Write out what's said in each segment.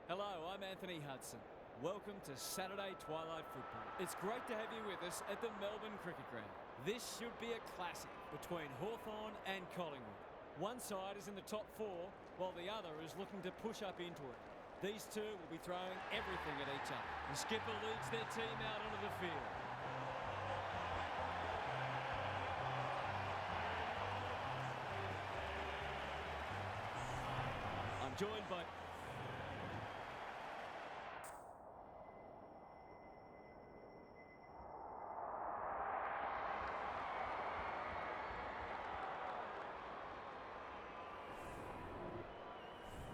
Hello, I'm Anthony Hudson. Welcome to Saturday Twilight Football. It's great to have you with us at the Melbourne Cricket Ground. This should be a classic between Hawthorn and Collingwood. One side is in the top four, while the other is looking to push up into it. These two will be throwing everything at each other. The skipper leads their team out onto the field. I'm joined by...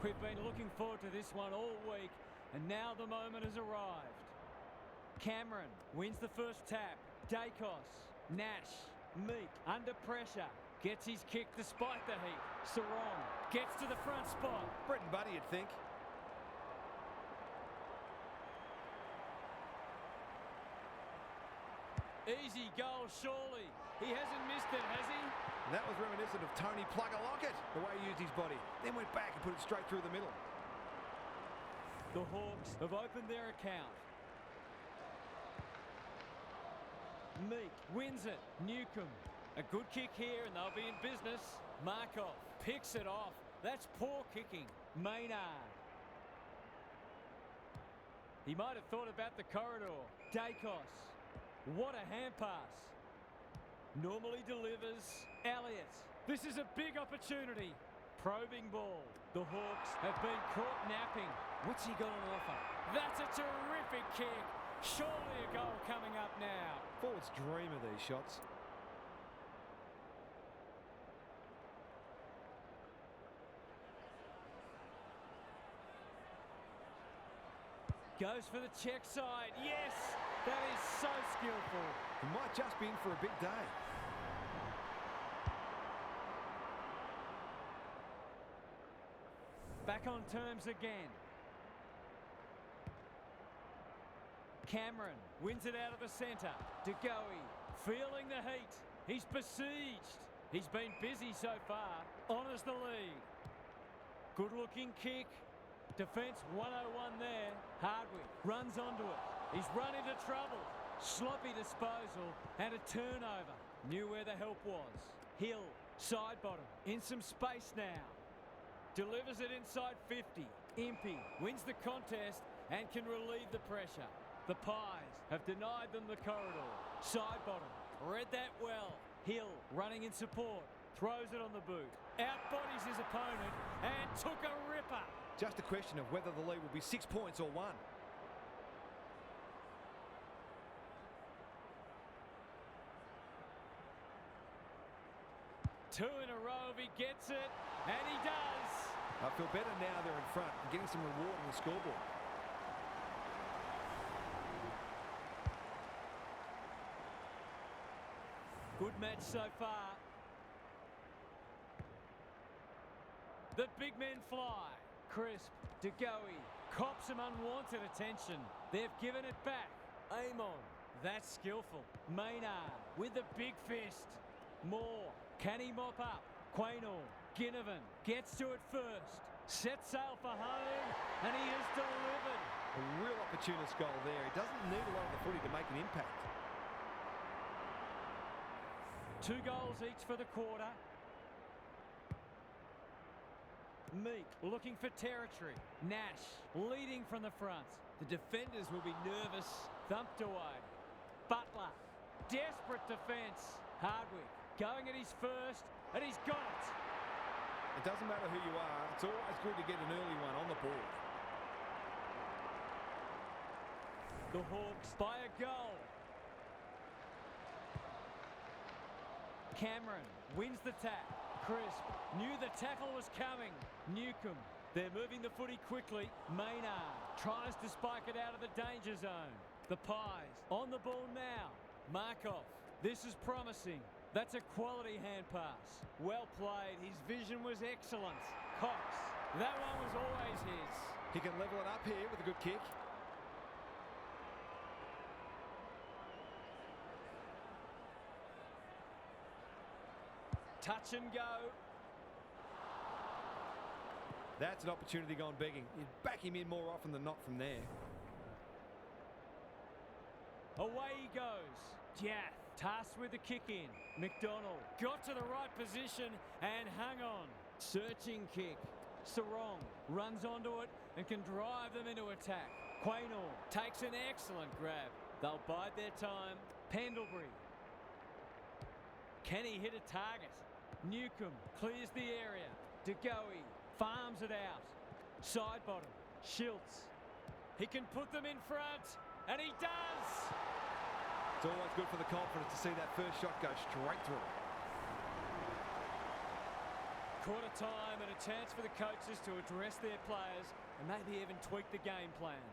We've been looking forward to this one all week, and now the moment has arrived. Cameron wins the first tap. Dacos, Nash, Meek under pressure. Gets his kick despite the heat. Sarong gets to the front spot. Bread and butter, you'd think. Easy goal, surely. He hasn't missed it, has he? That was reminiscent of Tony Plugger-Lockett, the way he used his body. Then went back and put it straight through the middle. The Hawks have opened their account. Meek wins it. Newcomb. A good kick here and they'll be in business. Markov picks it off. That's poor kicking. Maynard. He might have thought about the corridor. Dacos. What a hand pass. Normally delivers. Elliott. This is a big opportunity. Probing ball. The Hawks have been caught napping. What's he got on offer? That's a terrific kick. Surely a goal coming up now. Forwards dream of these shots. Goes for the check side. Yes, that is so skillful. He might just be in for a big day. Back on terms again. Cameron wins it out of the centre. De Goey feeling the heat. He's besieged. He's been busy so far. Honours the lead. Good looking kick. Defence 101 there. Hardwick runs onto it. He's run into trouble. Sloppy disposal and a turnover. Knew where the help was. Hill, side bottom. In some space now. Delivers it inside 50. Impey wins the contest and can relieve the pressure. The Pies have denied them the corridor. Side bottom. Read that well. Hill running in support. Throws it on the boot. Outbodies his opponent and took a ripper. Just a question of whether the lead will be 6 points or 1. Two in a row if he gets it, and he does. I feel better now they're in front and getting some reward on the scoreboard. Good match so far. The big men fly. Crisp, De Goey, cops some unwanted attention. They've given it back. Amon, that's skillful. Maynard with the big fist. Moore, can he mop up? Quaynor, Ginnivan gets to it first. Sets sail for home, and he has delivered. A real opportunist goal there. He doesn't need a lot of the footy to make an impact. 2 goals each for the quarter. Meek looking for territory. Nash leading from the front. The defenders will be nervous. Thumped away. Butler. Desperate defence. Hardwick going at his first, and he's got it. It doesn't matter who you are. It's always good to get an early one on the board. The Hawks by a goal. Cameron wins the tap. Crisp knew the tackle was coming. Newcomb. They're moving the footy quickly. Maynard tries to spike it out of the danger zone. The Pies on the ball now. Markov. This is promising. That's a quality hand pass. Well played. His vision was excellent. Cox. That one was always his. He can level it up here with a good kick. Touch and go. That's an opportunity gone begging. You'd back him in more often than not from there. Away he goes. Jath tasked with the kick in. McDonald got to the right position and hung on. Searching kick. Sarong runs onto it and can drive them into attack. Quaynor takes an excellent grab. They'll bide their time. Pendlebury. Can he hit a target? Newcomb clears the area. DeGoey farms it out. Side bottom. Schiltz. He can put them in front, and he does! It's always good for the confidence to see that first shot go straight through. Quarter time and a chance for the coaches to address their players and maybe even tweak the game plan.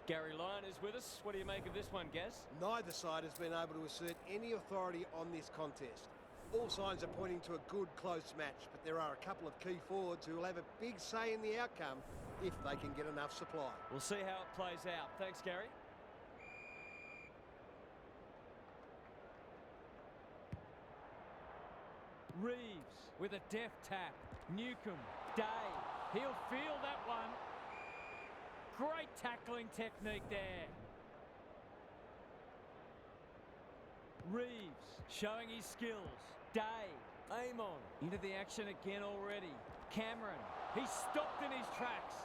Gary Lyon is with us. What do you make of this one, Gaz? Neither side has been able to assert any authority on this contest. All signs are pointing to a good, close match, but there are a couple of key forwards who will have a big say in the outcome if they can get enough supply. We'll see how it plays out. Thanks, Gary. Reeves with a deft tap. Newcomb, Day. He'll feel that one. Great tackling technique there. Reeves showing his skills. Day. Amon into the action again already. Cameron. He's stopped in his tracks.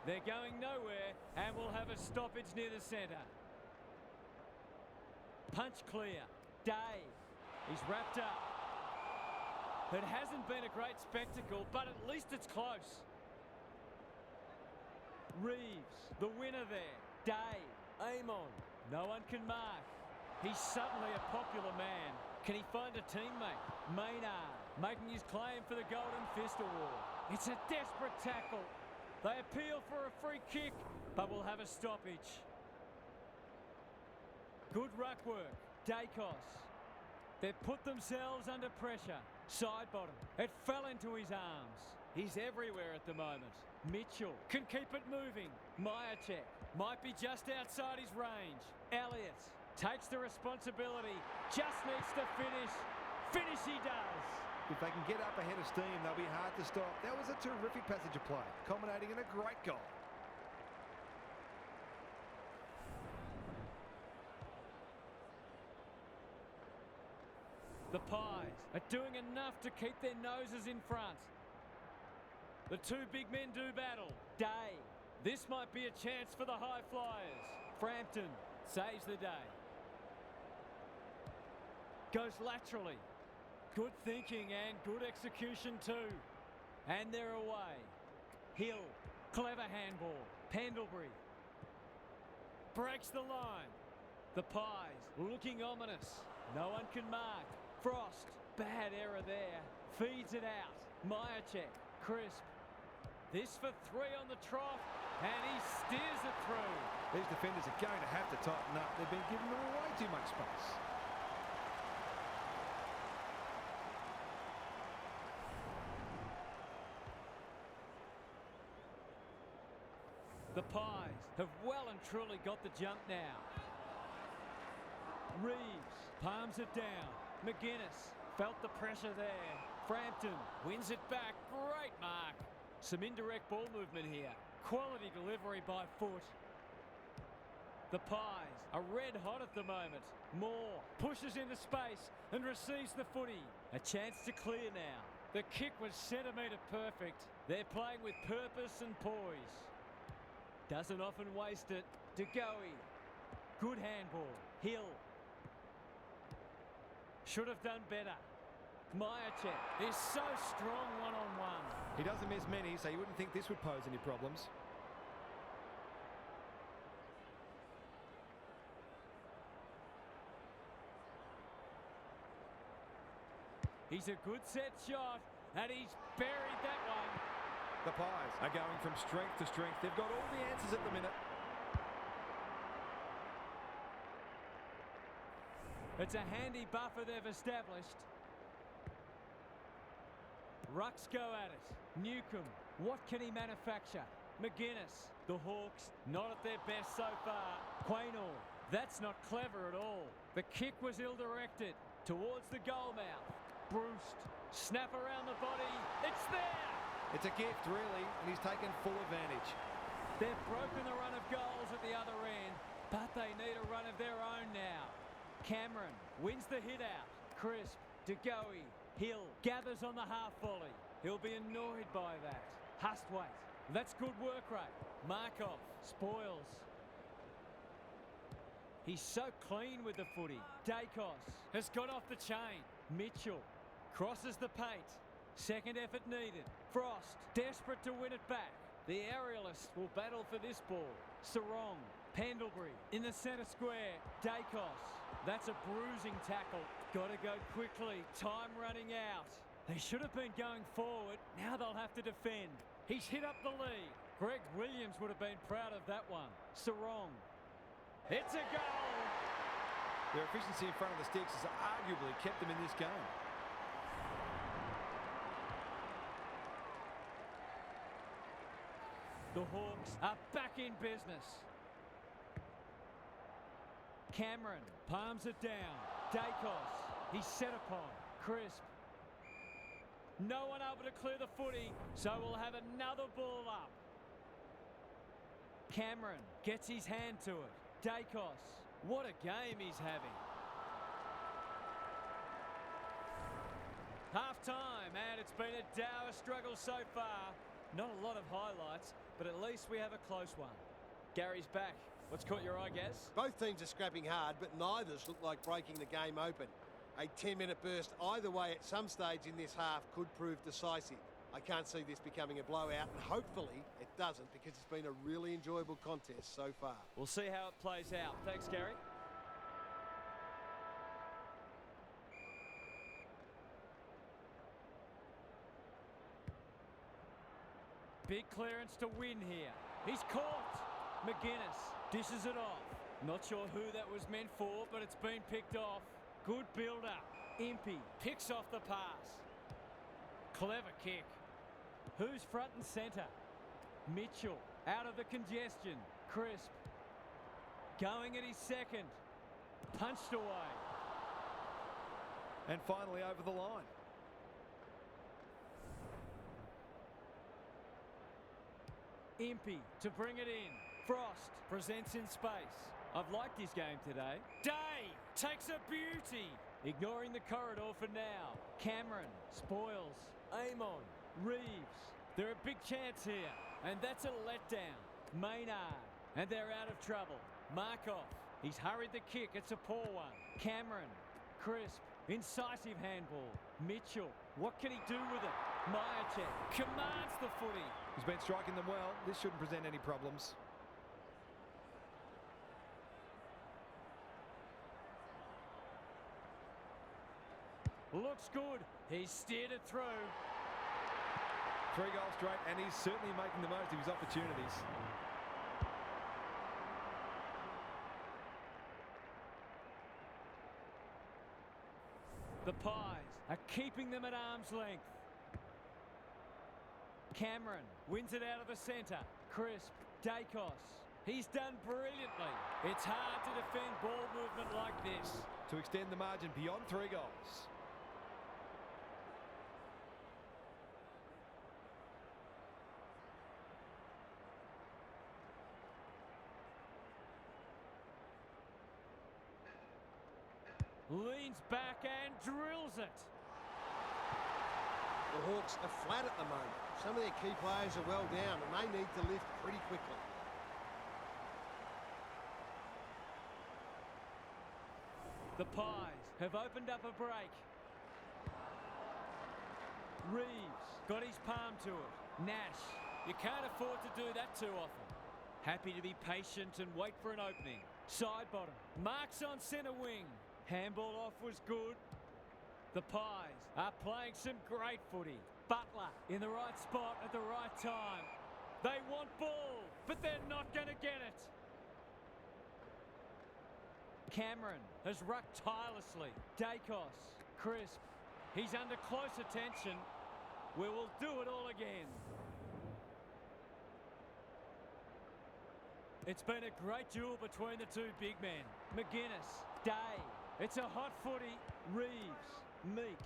They're going nowhere and will have a stoppage near the centre. Punch clear. Day. He's wrapped up. It hasn't been a great spectacle, but at least it's close. Reeves, the winner there. Day. Amon. No one can mark. He's suddenly a popular man. Can he find a teammate? Maynard making his claim for the Golden Fist Award. It's a desperate tackle. They appeal for a free kick, but will have a stoppage. Good ruck work. Dacos. They've put themselves under pressure. Side bottom. It fell into his arms. He's everywhere at the moment. Mitchell can keep it moving. Myercheck might be just outside his range. Elliott takes the responsibility. Just needs to finish. Finish he does. If they can get up ahead of steam, they'll be hard to stop. That was a terrific passage of play, culminating in a great goal. The Pies are doing enough to keep their noses in front. The two big men do battle. Day. This might be a chance for the high flyers. Frampton saves the day. Goes laterally. Good thinking and good execution too. And they're away. Hill. Clever handball. Pendlebury. Breaks the line. The Pies looking ominous. No one can mark. Frost. Bad error there. Feeds it out. Myercheck. Crisp. This for three on the trough. And he steers it through. These defenders are going to have to tighten up. They've been giving them way too much space. The Pies have well and truly got the jump now. Reeves palms it down. McGuinness felt the pressure there. Frampton wins it back. Great mark. Some indirect ball movement here. Quality delivery by foot. The Pies are red hot at the moment. Moore pushes into space and receives the footy. A chance to clear now. The kick was centimetre perfect. They're playing with purpose and poise. Doesn't often waste it. DeGoey. Good handball. Hill. Should have done better. Myercheck is so strong one-on-one. He doesn't miss many, so you wouldn't think this would pose any problems. He's a good set shot, and he's buried that one. The Pies are going from strength to strength. They've got all the answers at the minute. It's a handy buffer they've established. Rucks go at it. Newcomb, what can he manufacture? McGuinness, the Hawks, not at their best so far. Quaynor, that's not clever at all. The kick was ill-directed towards the goal mouth. Bruce, snap around the body. It's there! It's a gift, really, and he's taken full advantage. They've broken the run of goals at the other end, but they need a run of their own now. Cameron wins the hit out. Crisp, De Goey, Hill gathers on the half volley. He'll be annoyed by that. Hustwaite, that's good work rate. Markov spoils. He's so clean with the footy. Dacos has got off the chain. Mitchell crosses the paint. Second effort needed. Frost desperate to win it back. The aerialists will battle for this ball. Sarong, Pendlebury in the centre square. Dacos, that's a bruising tackle. Got to go quickly. Time running out. They should have been going forward. Now they'll have to defend. He's hit up the lead. Greg Williams would have been proud of that one. Sarong. It's a goal. Their efficiency in front of the sticks has arguably kept them in this game. The Hawks are back in business. Cameron palms it down. Dacos, he's set upon. Crisp. No one able to clear the footy, so we'll have another ball up. Cameron gets his hand to it. Dacos, what a game he's having. Half time, and it's been a dour struggle so far. Not a lot of highlights, but at least we have a close one. Gary's back. What's caught your eye, Gaz? Both teams are scrapping hard, but neither's look like breaking the game open. A 10-minute burst either way at some stage in this half could prove decisive. I can't see this becoming a blowout, and hopefully it doesn't, because it's been a really enjoyable contest so far. We'll see how it plays out. Thanks, Gary. Big clearance to win here. He's caught. McGuinness dishes it off. Not sure who that was meant for, but it's been picked off. Good build-up. Impey picks off the pass. Clever kick. Who's front and centre? Mitchell out of the congestion. Crisp going at his second. Punched away. And finally over the line. Impey to bring it in. Frost presents in space. I've liked his game today. Day takes a beauty. Ignoring the corridor for now. Cameron spoils. Amon, Reeves. They're a big chance here. And that's a letdown. Maynard. And they're out of trouble. Markov. He's hurried the kick. It's a poor one. Cameron. Crisp. Incisive handball. Mitchell. What can he do with it? Myercheck commands the footy. He's been striking them well. This shouldn't present any problems. Looks good. He's steered it through. 3 goals straight, and he's certainly making the most of his opportunities. The Pies are keeping them at arm's length. Cameron wins it out of the centre. Crisp. Dacos. He's done brilliantly. It's hard to defend ball movement like this. To extend the margin beyond 3 goals. Leans back and drills it. The Hawks are flat at the moment. Some of their key players are well down, and they need to lift pretty quickly. The Pies have opened up a break. Reeves got his palm to it. Nash, you can't afford to do that too often. Happy to be patient and wait for an opening. Side bottom. Marks on centre wing. Handball off was good. The Pies are playing some great footy. Butler in the right spot at the right time. They want ball, but they're not going to get it. Cameron has rucked tirelessly. Dacos, Crisp. He's under close attention. We will do it all again. It's been a great duel between the two big men. McGuinness, Day. It's a hot footy. Reeves, Meek.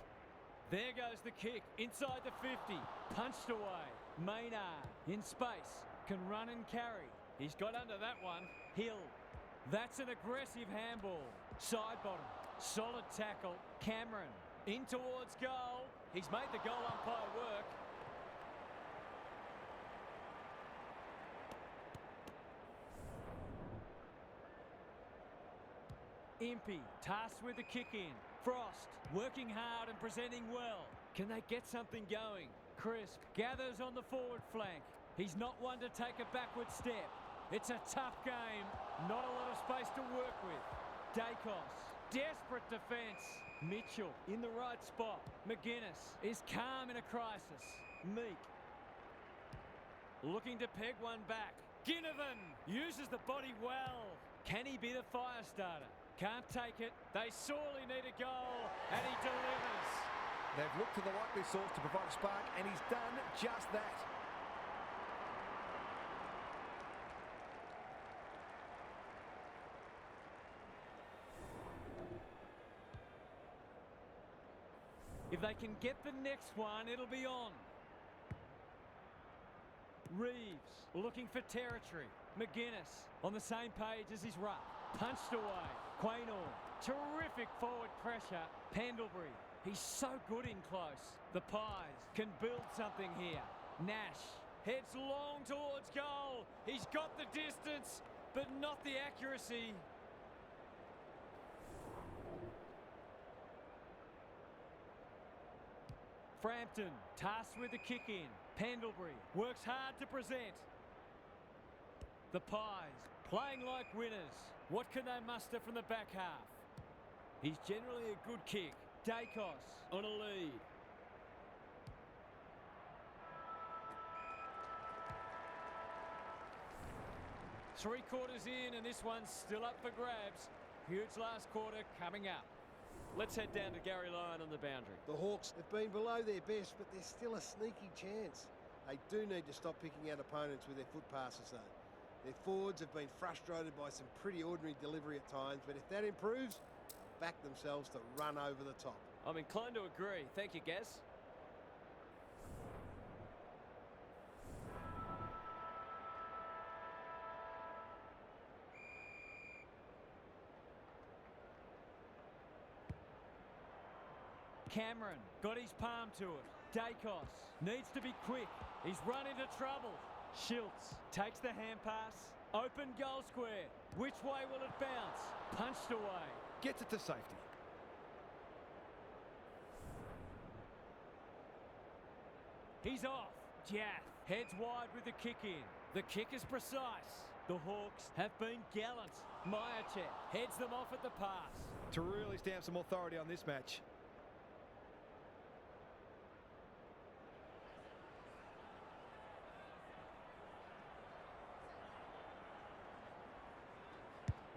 There goes the kick, inside the 50, punched away. Maynard, in space, can run and carry. He's got under that one. Hill, that's an aggressive handball. Side bottom, solid tackle. Cameron, in towards goal. He's made the goal umpire work. Impey, tasked with the kick in. Frost, working hard and presenting well. Can they get something going? Crisp gathers on the forward flank. He's not one to take a backward step. It's a tough game. Not a lot of space to work with. Dacos, desperate defence. Mitchell in the right spot. McGuinness is calm in a crisis. Meek looking to peg one back. Ginnivan uses the body well. Can he be the fire starter? Can't take it. They sorely need a goal, and he delivers. They've looked to the likely source to provide a spark, and he's done just that. If they can get the next one, it'll be on. Reeves looking for territory. McGuinness on the same page as his ruck. Punched away. Quaynor, terrific forward pressure. Pendlebury, he's so good in close. The Pies can build something here. Nash heads long towards goal. He's got the distance, but not the accuracy. Frampton, tasked with the kick in. Pendlebury works hard to present. The Pies, playing like winners. What can they muster from the back half? He's generally a good kick. Dacos on a lead. Three quarters in, and this one's still up for grabs. Huge last quarter coming up. Let's head down to Gary Lyon on the boundary. The Hawks have been below their best, but there's still a sneaky chance. They do need to stop picking out opponents with their foot passes, though. Their forwards have been frustrated by some pretty ordinary delivery at times, but if that improves, back themselves to run over the top. I'm inclined to agree. Thank you, Gaz. Cameron got his palm to it. Dacos needs to be quick. He's run into trouble. Schiltz takes the hand pass. Open goal square. Which way will it bounce? Punched away. Gets it to safety. He's off. Jaff heads wide with the kick in. The kick is precise. The Hawks have been gallant. Myercheck heads them off at the pass. To really stamp some authority on this match.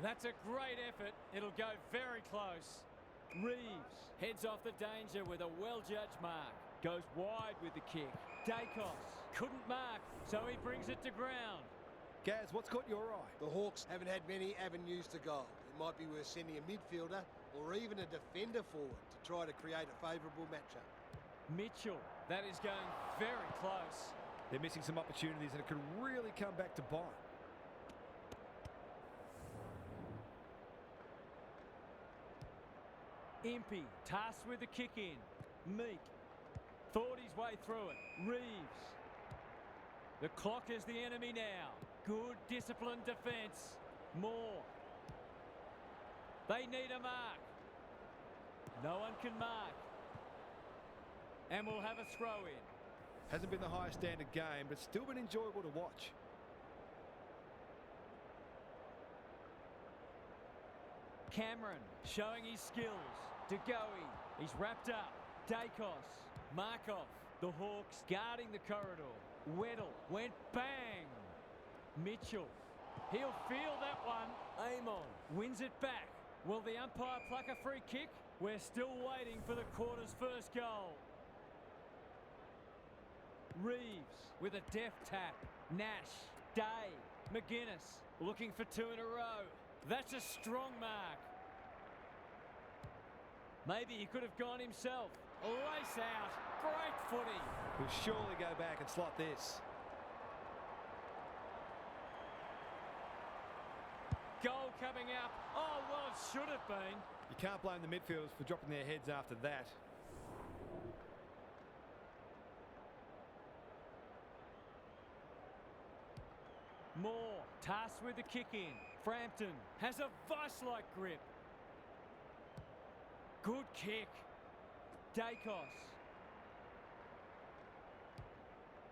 That's a great effort. It'll go very close. Reeves heads off the danger with a well-judged mark. Goes wide with the kick. Dacos couldn't mark, so he brings it to ground. Gaz, what's caught your eye? The Hawks haven't had many avenues to goal. It might be worth sending a midfielder or even a defender forward to try to create a favourable matchup. Mitchell, that is going very close. They're missing some opportunities, and it could really come back to bite. Impey, tasked with the kick in. Meek thought his way through it. Reeves. The clock is the enemy now. Good disciplined defence. Moore. They need a mark. No one can mark. And we'll have a throw in. Hasn't been the highest standard game, but still been enjoyable to watch. Cameron showing his skills. De Goey, he's wrapped up. Dacos, Markov, the Hawks guarding the corridor. Weddle went bang. Mitchell, he'll feel that one. Amon wins it back. Will the umpire pluck a free kick? We're still waiting for the quarter's first goal. Reeves with a deft tap. Nash, Day, McGuinness looking for two in a row. That's a strong mark. Maybe he could have gone himself. Lace out. Great footy. He'll surely go back and slot this. Goal coming up. Oh, well, it should have been. You can't blame the midfielders for dropping their heads after that. Moore, tasked with the kick in. Frampton has a vice-like grip. Good kick. Dacos.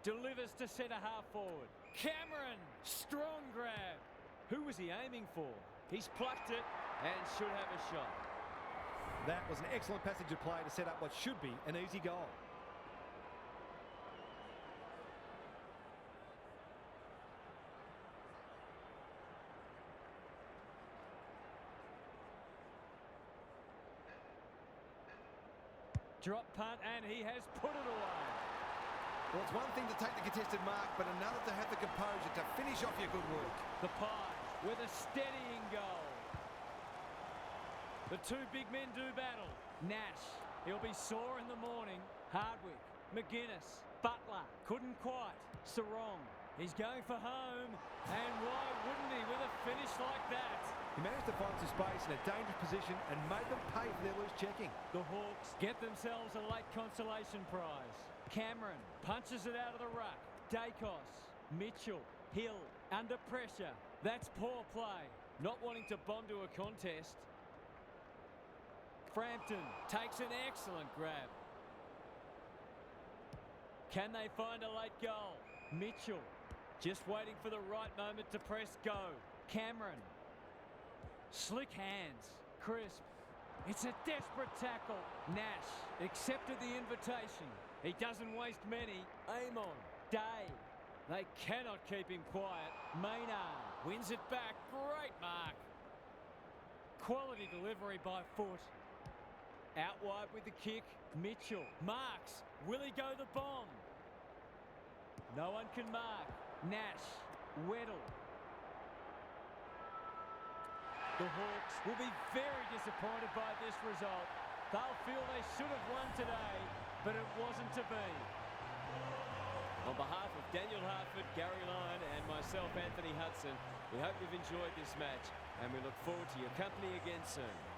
Delivers to centre half forward. Cameron, strong grab. Who was he aiming for? He's plucked it and should have a shot. That was an excellent passage of play to set up what should be an easy goal. Drop punt, and he has put it away. Well, it's one thing to take the contested mark, but another to have the composure to finish off your good work. The Pies with a steadying goal. The two big men do battle. Nash, he'll be sore in the morning. Hardwick, McGuinness, Butler, couldn't quite. Sarong, he's going for home. And why wouldn't he with a finish like that? He managed to find some space in a dangerous position and made them pay for their loose checking. The Hawks get themselves a late consolation prize. Cameron punches it out of the ruck. Dacos, Mitchell, Hill, under pressure. That's poor play. Not wanting to bomb to a contest. Frampton takes an excellent grab. Can they find a late goal? Mitchell just waiting for the right moment to press go. Cameron. Slick hands. Crisp. It's a desperate tackle. Nash accepted the invitation. He doesn't waste many. Amon. Day. They cannot keep him quiet. Maynard wins it back. Great mark. Quality delivery by foot. Out wide with the kick. Mitchell. Marks. Will he go the bomb? No one can mark. Nash. Weddle. The Hawks will be very disappointed by this result. They'll feel they should have won today, but it wasn't to be. On behalf of Daniel Hartford, Gary Lyon and myself, Anthony Hudson, we hope you've enjoyed this match and we look forward to your company again soon.